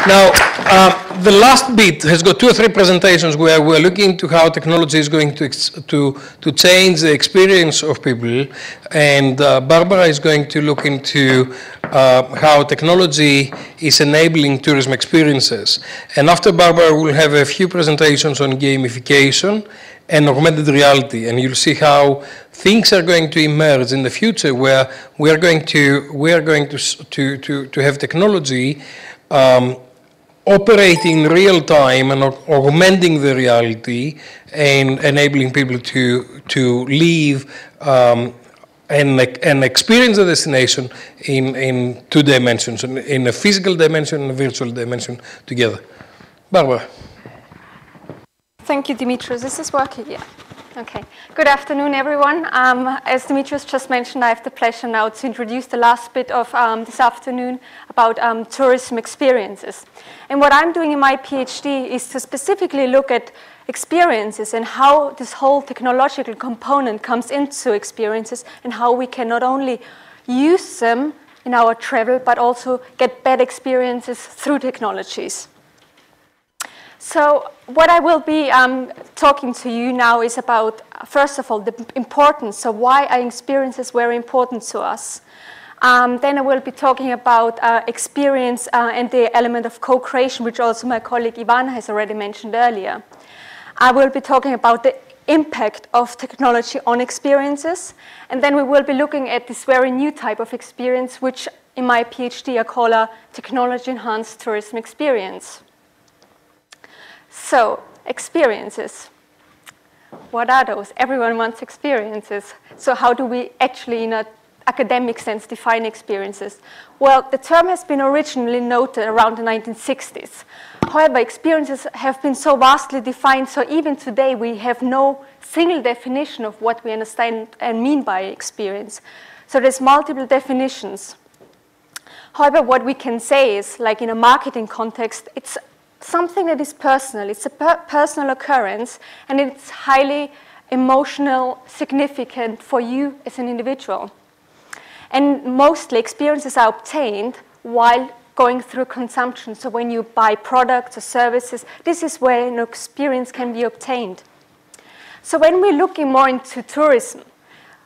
Now, the last bit has got 2 or 3 presentations where we're looking into how technology is going to change the experience of people, and Barbara is going to look into how technology is enabling tourism experiences. And after Barbara, we'll have a few presentations on gamification and augmented reality, and you'll see how things are going to emerge in the future, where we are going to have technology operating in real time and augmenting the reality and enabling people to live and experience the destination in 2 dimensions, in a physical dimension and a virtual dimension together. Barbara. Thank you, Dimitrios. This is working, yeah. Okay. Good afternoon, everyone. As Dimitrios just mentioned, I have the pleasure now to introduce the last bit of this afternoon about tourism experiences. And what I'm doing in my PhD is to specifically look at experiences and how this whole technological component comes into experiences and how we can not only use them in our travel, but also get better experiences through technologies. So what I will be talking to you now is about, first of all, the importance. So why are experiences very important to us? Then I will be talking about experience and the element of co-creation, which also my colleague Ivana has already mentioned earlier. I will be talking about the impact of technology on experiences. And then we will be looking at this very new type of experience, which in my PhD I call a technology-enhanced tourism experience. So, experiences. What are those? Everyone wants experiences. So how do we actually, in an academic sense, define experiences? Well, the term has been originally noted around the 1960s. However, experiences have been so vastly defined, so even today we have no single definition of what we understand and mean by experience. So there's multiple definitions. However, what we can say is, like in a marketing context, it's something that is personal. It's a personal occurrence, and it's highly emotional, significant for you as an individual. And mostly experiences are obtained while going through consumption. So when you buy products or services, this is where an experience can be obtained. So when we're looking more into tourism,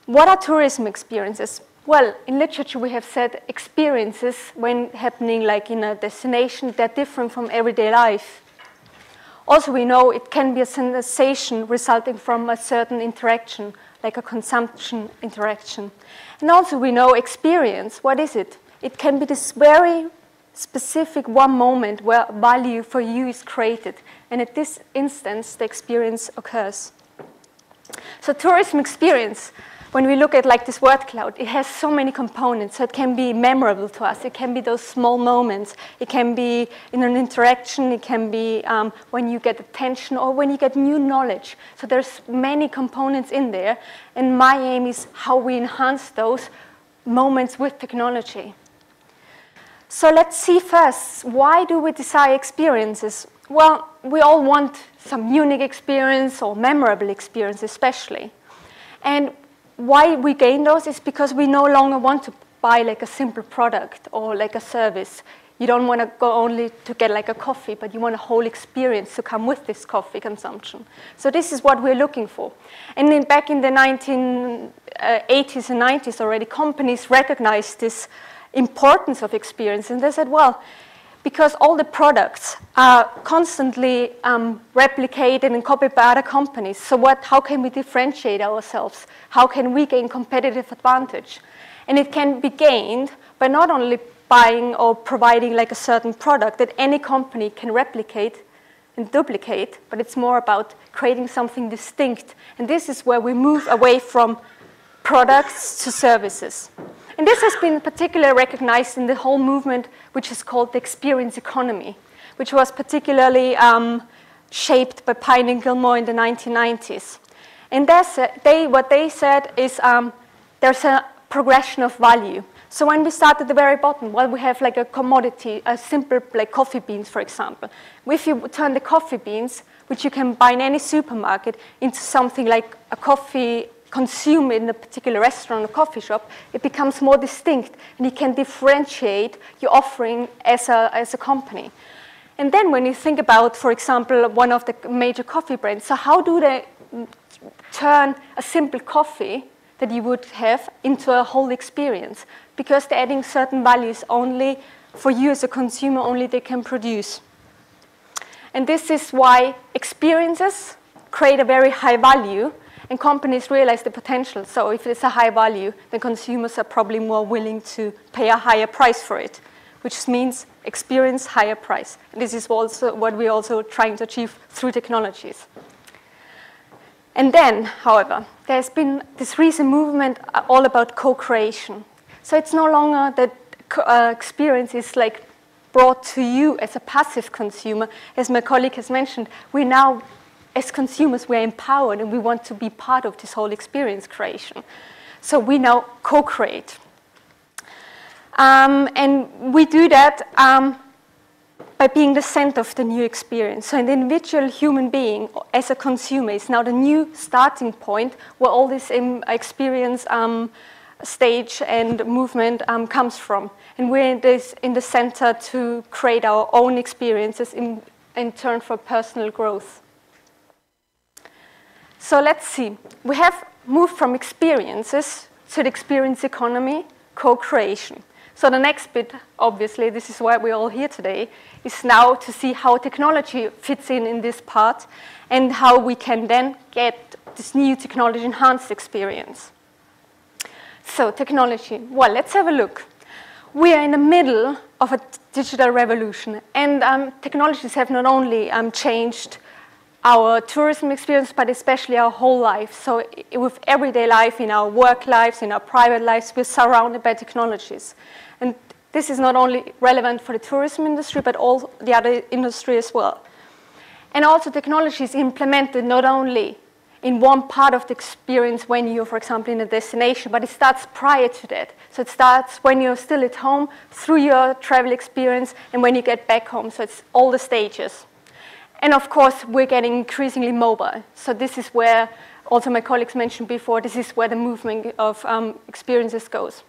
what are tourism experiences? Well, in literature, we have said experiences, when happening like in a destination, they're different from everyday life. Also, we know it can be a sensation resulting from a certain interaction, like a consumption interaction. And also, we know experience. What is it? It can be this very specific one moment where value for you is created. And at this instance, the experience occurs. So tourism experience, when we look at like this word cloud, it has so many components. So it can be memorable to us. It can be those small moments. It can be in an interaction. It can be when you get attention or when you get new knowledge. So there's many components in there. And my aim is how we enhance those moments with technology. So let's see first, why do we desire experiences? Well, we all want some unique experience or memorable experience especially. And why we gain those is because we no longer want to buy like a simple product or like a service. You don't want to go only to get like a coffee, but you want a whole experience to come with this coffee consumption. So this is what we're looking for. And then back in the 1980s and 90s already, companies recognized this importance of experience. And they said, well, because all the products are constantly replicated and copied by other companies. So how can we differentiate ourselves? How can we gain competitive advantage? And it can be gained by not only buying or providing like a certain product that any company can replicate and duplicate, but it's more about creating something distinct. And this is where we move away from products to services. And this has been particularly recognized in the whole movement, which is called the experience economy, which was particularly shaped by Pine and Gilmore in the 1990s. And what they said is there's a progression of value. So when we start at the very bottom, well, we have like a commodity, a simple like coffee beans, for example. If you turn the coffee beans, which you can buy in any supermarket, into something like a coffee consumed in a particular restaurant or coffee shop, it becomes more distinct, and you can differentiate your offering as a company. And then when you think about, for example, one of the major coffee brands, so how do they turn a simple coffee that you would have into a whole experience? Because they're adding certain values only for you as a consumer, only they can produce. And this is why experiences create a very high value, and companies realize the potential. So if it's a high value, then consumers are probably more willing to pay a higher price for it, which means experience, higher price. And this is also what we're also trying to achieve through technologies. And then, however, there's been this recent movement all about co-creation. So it's no longer that experience is like brought to you as a passive consumer. As my colleague has mentioned, we now, as consumers, we're empowered and we want to be part of this whole experience creation. So we now co-create. And we do that by being the center of the new experience. So an individual human being as a consumer is now the new starting point where all this experience stage and movement comes from. And we're in the center to create our own experiences in turn for personal growth. So let's see. We have moved from experiences to the experience economy, co-creation. So the next bit, obviously, this is why we're all here today, is now to see how technology fits in this part and how we can then get this new technology-enhanced experience. So technology, well, let's have a look. We are in the middle of a digital revolution, and technologies have not only changed our tourism experience, but especially our whole life. So with everyday life, in our work lives, in our private lives, we're surrounded by technologies. And this is not only relevant for the tourism industry, but all the other industry as well. And also technology is implemented not only in one part of the experience when you're, for example, in a destination, but it starts prior to that. So it starts when you're still at home, through your travel experience, and when you get back home. So it's all the stages. And of course, we're getting increasingly mobile. So this is where, also my colleagues mentioned before, this is where the movement of experiences goes.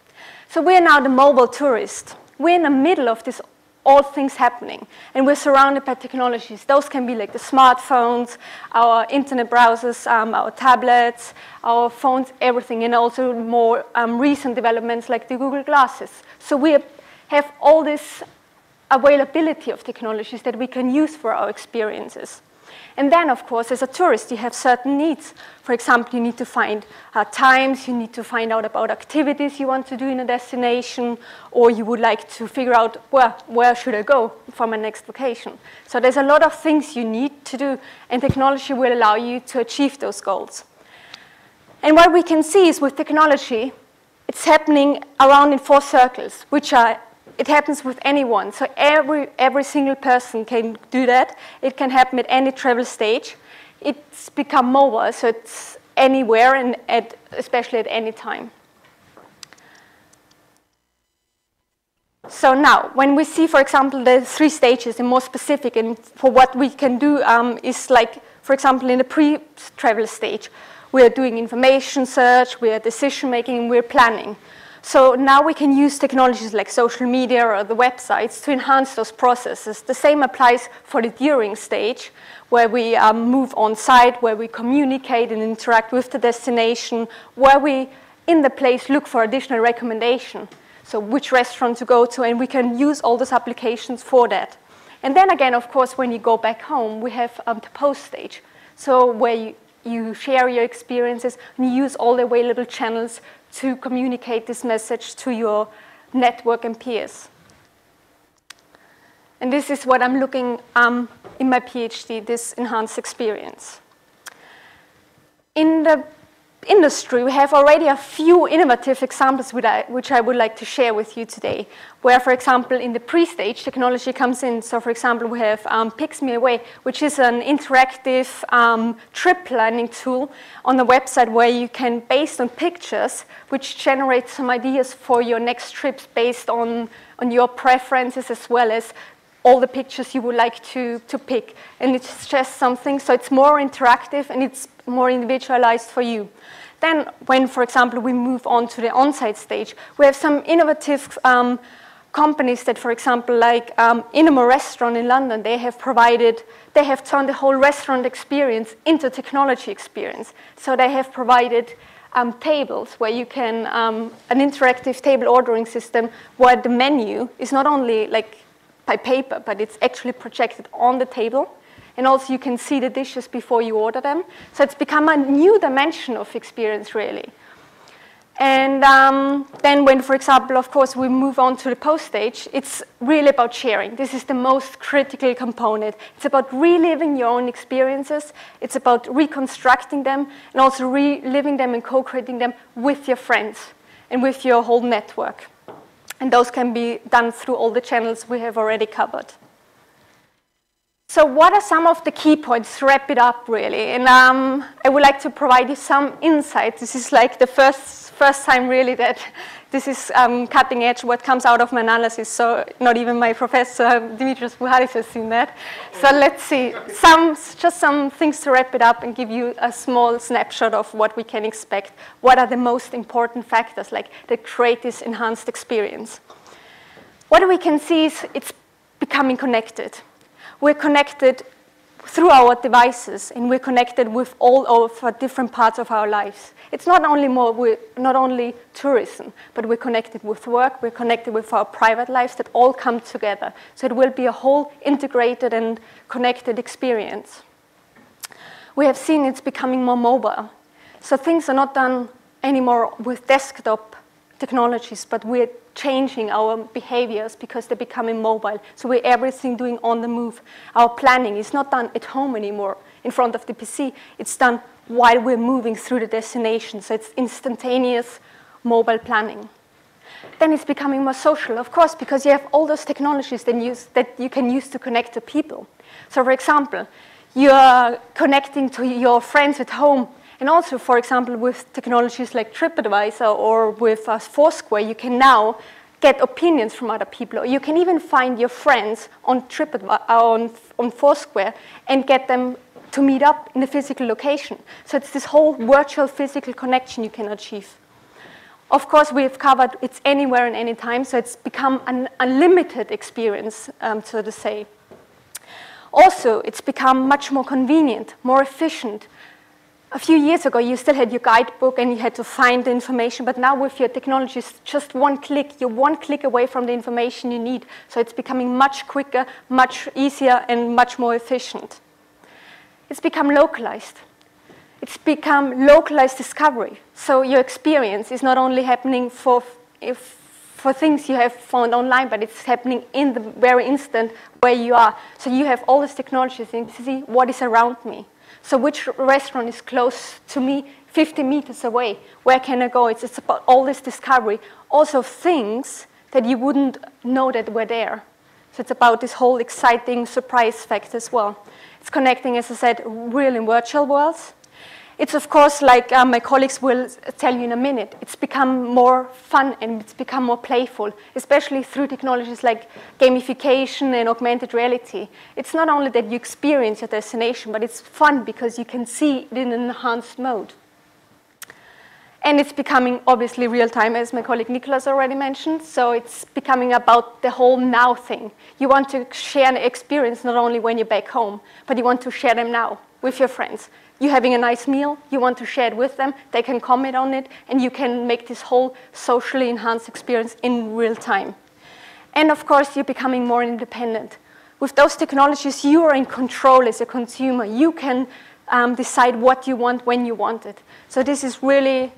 So we're now the mobile tourist. We're in the middle of this, all things happening. And we're surrounded by technologies. Those can be like the smartphones, our internet browsers, our tablets, our phones, everything. And also more recent developments like the Google Glasses. So we have all this availability of technologies that we can use for our experiences. And then, of course, as a tourist, you have certain needs. For example, you need to find times, you need to find out about activities you want to do in a destination, or you would like to figure out where should I go for my next vacation. So there's a lot of things you need to do, and technology will allow you to achieve those goals. And what we can see is with technology, it's happening around in 4 circles, which are it happens with anyone. So every single person can do that. It can happen at any travel stage. It's become mobile, so it's anywhere and especially at any time. So now, when we see, for example, the 3 stages and more specific and for what we can do is like, for example, in the pre-travel stage, we are doing information search, we are decision making, we're planning. So now we can use technologies like social media or the websites to enhance those processes. The same applies for the during stage, where we move on site, where we communicate and interact with the destination, where we, in the place, look for additional recommendation. So which restaurant to go to, and we can use all those applications for that. And then again, of course, when you go back home, we have the post stage. So where you share your experiences and you use all the available channels to communicate this message to your network and peers. And this is what I'm looking in my PhD, this enhanced experience. In the industry, we have already a few innovative examples which I would like to share with you today, where, for example, in the pre-stage, technology comes in. So, for example, we have Pix Me Away, which is an interactive trip planning tool on the website where you can, based on pictures, which generate some ideas for your next trips based on your preferences as well as all the pictures you would like to pick. And it suggests something, so it's more interactive and it's more individualized for you. Then when, for example, we move on to the on-site stage, we have some innovative companies that, for example, like Inema Restaurant in London, they have turned the whole restaurant experience into technology experience. So they have provided tables where you can, an interactive table ordering system where the menu is not only like by paper, but it's actually projected on the table. And also you can see the dishes before you order them. So it's become a new dimension of experience, really. And then when, for example, of course, we move on to the post stage, it's really about sharing. This is the most critical component. It's about reliving your own experiences. It's about reconstructing them and also reliving them and co-creating them with your friends and with your whole network. And those can be done through all the channels we have already covered. So what are some of the key points to wrap it up, really? And I would like to provide you some insight. This is like the first time, really, that this is cutting edge, what comes out of my analysis. So not even my Professor Dimitrios Buhalis has seen that. So let's see, just some things to wrap it up and give you a small snapshot of what we can expect. What are the most important factors, like, that create this enhanced experience? What we can see is it's becoming connected. We're connected through our devices, and we're connected with all of our different parts of our lives. It's not only tourism, but we're connected with work, we're connected with our private lives that all come together. So it will be a whole integrated and connected experience. We have seen it's becoming more mobile. So things are not done anymore with desktop technologies, but we're changing our behaviors because they're becoming mobile. So we're everything doing on the move. Our planning is not done at home anymore in front of the PC. It's done while we're moving through the destination. So it's instantaneous mobile planning. Then it's becoming more social, of course, because you have all those technologies that you can use to connect to people. So for example, you're connecting to your friends at home. And also, for example, with technologies like TripAdvisor or with Foursquare, you can now get opinions from other people. Or you can even find your friends on on Foursquare and get them to meet up in a physical location. So it's this whole virtual physical connection you can achieve. Of course, we've covered it's anywhere and anytime, so it's become an unlimited experience, so to say. Also, it's become much more convenient, more efficient. A few years ago, you still had your guidebook and you had to find the information, but now with your technology, it's just one click. You're one click away from the information you need. So it's becoming much quicker, much easier, and much more efficient. It's become localized. It's become localized discovery. So your experience is not only happening for things you have found online, but it's happening in the very instant where you are. So you have all these technologies and you see what is around me. So which restaurant is close to me, 50 meters away? Where can I go? It's about all this discovery. Also things that you wouldn't know that were there. So it's about this whole exciting surprise fact as well. It's connecting, as I said, real and virtual worlds. It's, of course, like my colleagues will tell you in a minute, it's become more fun and it's become more playful, especially through technologies like gamification and augmented reality. It's not only that you experience your destination, but it's fun because you can see it in an enhanced mode. And it's becoming, obviously, real-time, as my colleague Nicholas already mentioned. So it's becoming about the whole now thing. You want to share an experience not only when you're back home, but you want to share them now with your friends. You're having a nice meal, you want to share it with them, they can comment on it, and you can make this whole socially enhanced experience in real time. And of course, you're becoming more independent. With those technologies, you are in control as a consumer. You can decide what you want when you want it. So this is really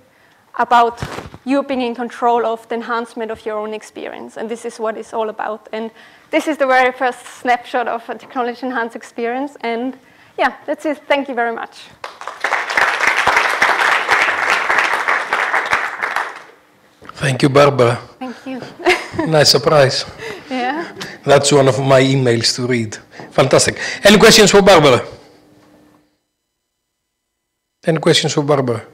about you being in control of the enhancement of your own experience. And this is what it's all about. And this is the very first snapshot of a technology-enhanced experience. And yeah, that's it. Thank you very much. Thank you, Barbara. Thank you. Nice surprise. Yeah. That's one of my emails to read. Fantastic. Any questions for Barbara? Any questions for Barbara?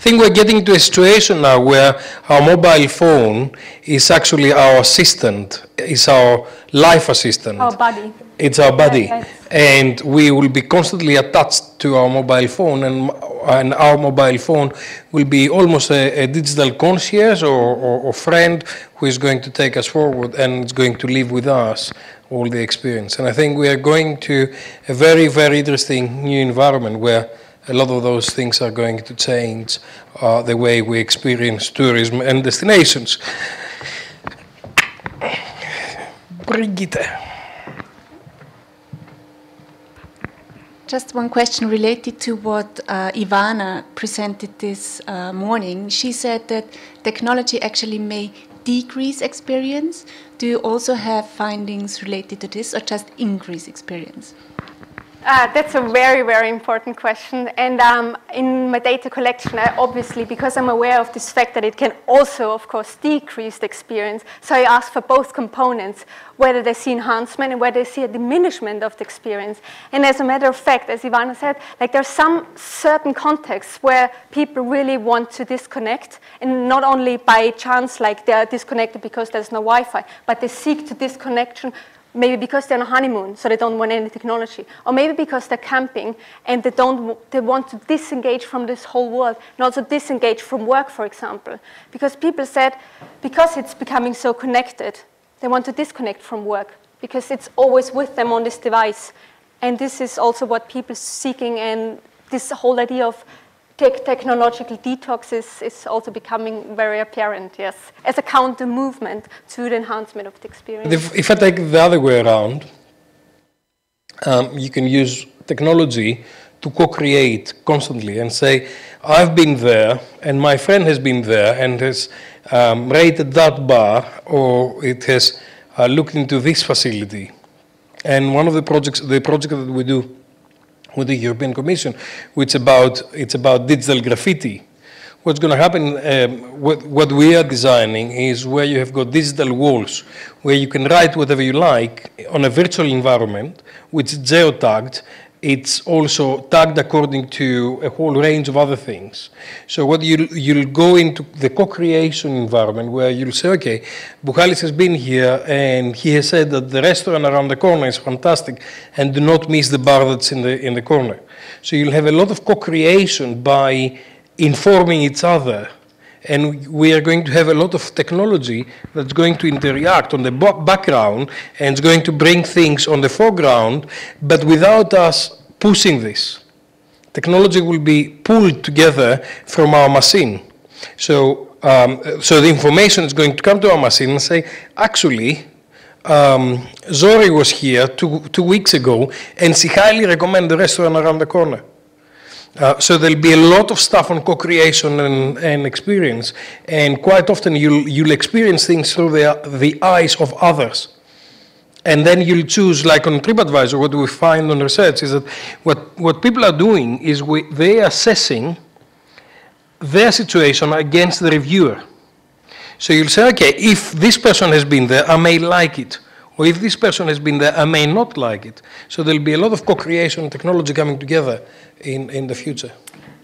I think we're getting to a situation now where our mobile phone is actually our assistant, is our life assistant. Our buddy. It's our buddy. Yes. And we will be constantly attached to our mobile phone, and our mobile phone will be almost a digital concierge or friend who is going to take us forward and is going to live with us all the experience. And I think we are going to a very, very interesting new environment where a lot of those things are going to change the way we experience tourism and destinations. Brigitte. Just one question related to what Ivana presented this morning. She said that technology actually may decrease experience. Do you also have findings related to this, or just increase experience? That's a very, very important question. And in my data collection, obviously, because I'm aware of this fact that it can also, of course, decrease the experience, so I ask for both components, whether they see enhancement and whether they see a diminishment of the experience. And as a matter of fact, as Ivana said, like there's some certain contexts where people really want to disconnect, and not only by chance, like they're disconnected because there's no Wi-Fi, but they seek to disconnection maybe because they're on a honeymoon, so they don't want any technology. Or maybe because they're camping and they want to disengage from this whole world and also disengage from work, for example. Because people said, because it's becoming so connected, they want to disconnect from work because it's always with them on this device. And this is also what people are seeking, and this whole idea of technological detox is also becoming very apparent, yes, as a counter movement to the enhancement of the experience. If I take the other way around, you can use technology to co-create constantly and say, I've been there and my friend has been there and has rated that bar, or it has looked into this facility. And one of the projects that we do with the European Commission, which it's about digital graffiti. What's going to happen, what we are designing is where you have got digital walls, where you can write whatever you like on a virtual environment, which is geotagged. It's also tagged according to a whole range of other things. So what you'll go into the co-creation environment where you'll say, okay, Buhalis has been here and he has said that the restaurant around the corner is fantastic and do not miss the bar that's in the corner. So you'll have a lot of co-creation by informing each other. And we are going to have a lot of technology that's going to interact on the background and it's going to bring things on the foreground, but without us pushing this. Technology will be pulled together from our machine. So, so the information is going to come to our machine and say, actually, Zori was here two weeks ago and she highly recommended the restaurant around the corner. So there'll be a lot of stuff on co-creation and experience, and quite often you'll experience things through the eyes of others. And then you'll choose, like on TripAdvisor, what we find on research is that what people are doing is they are assessing their situation against the reviewer. So you'll say, okay, if this person has been there, I may like it. Or if this person has been there, I may not like it. So there'll be a lot of co-creation technology coming together in the future.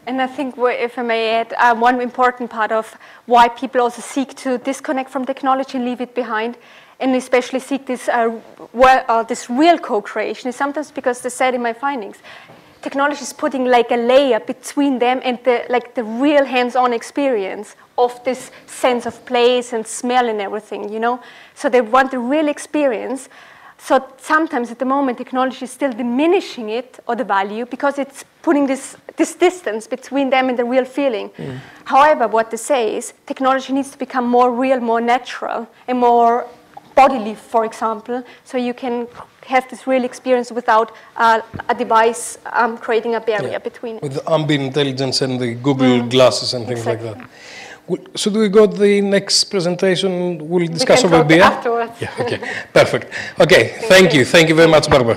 And I think, if I may add, one important part of why people also seek to disconnect from technology and leave it behind, and especially seek this real co-creation, is sometimes because they said in my findings, technology is putting like a layer between them and the real hands-on experience of this sense of place and smell and everything, you know? So they want the real experience. So sometimes at the moment, technology is still diminishing it, or the value, because it's putting this distance between them and the real feeling. Mm. However, what they say is technology needs to become more real, more natural, and more bodily, for example, so you can have this real experience without a device creating a barrier between it. With the ambient intelligence and the Google glasses and things like that. So do we go to the next presentation? We'll discuss over beer? Afterwards. Yeah, okay, perfect. Okay, thank you. Thank you very much, Barbara.